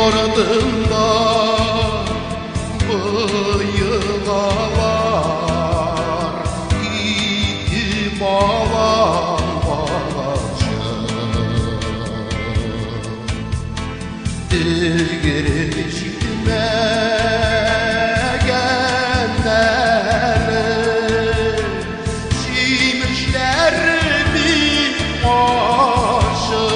ardında bıyıgalar iti bağlanmalıca Digirişime genleri Şimşler bir başı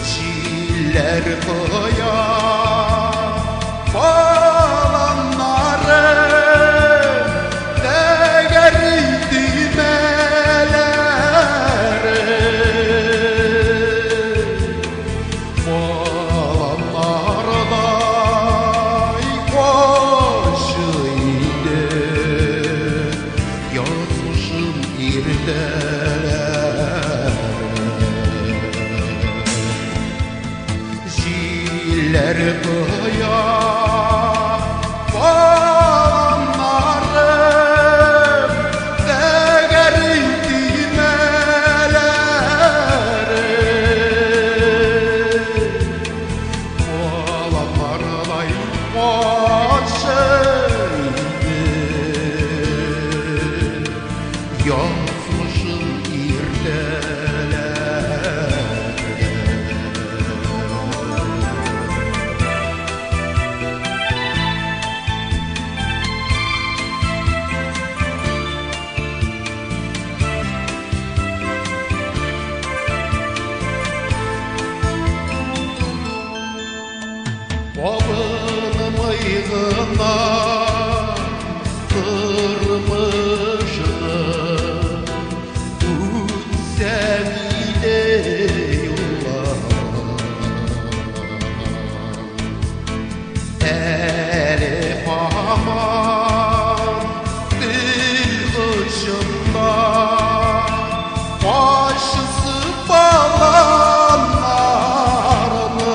Çiller koya falanları Değerli düğmeleri Falanlarda koşuydu Yazmışım irdeler Ziller koya falanlarım Değerli düğmeleri Falanlarday başıydı Yazmışım irdeler Babın mıygına kırmıştı Utsevide yollar Elif aman dil uçunda Başısı bağlanlarını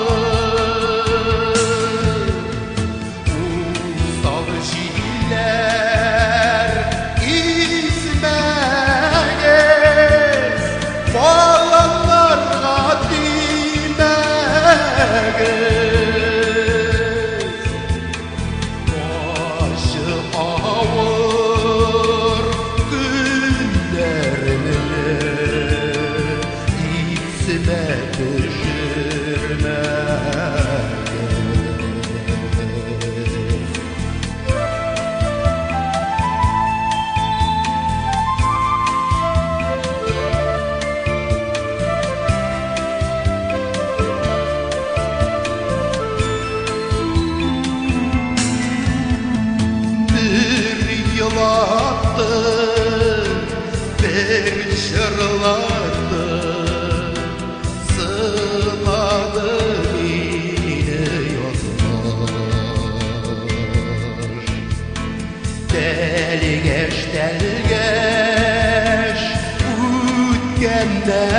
Uysal şiirler izmeyez Bağlanlar kadimeyez Başı ağır günlerini İsme düşürmeyez Bir yılattı, bir şırlattı Sınadı yine yazlar Delgeç delgeç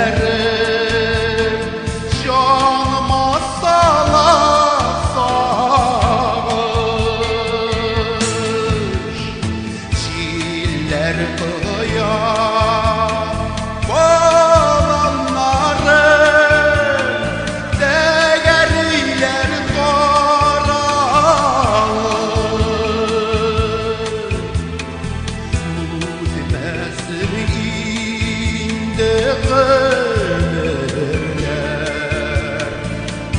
ütgenlerim Canıma sala sağır Çiller koya falanları Değerliler karalı Tutmasın indi ömürler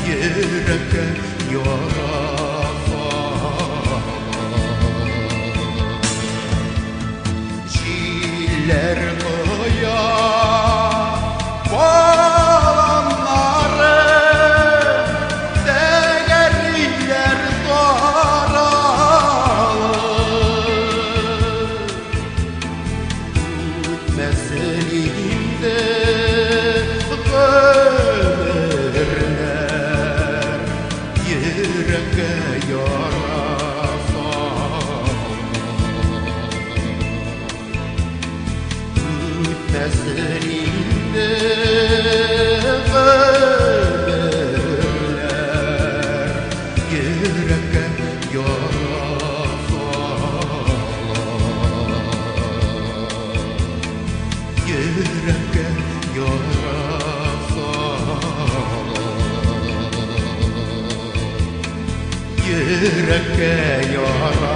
Yürekte yarafa Çiller koya falanları Değerliler karalı Tutmasın indi ömürler Yürekte yarafa yürekte yara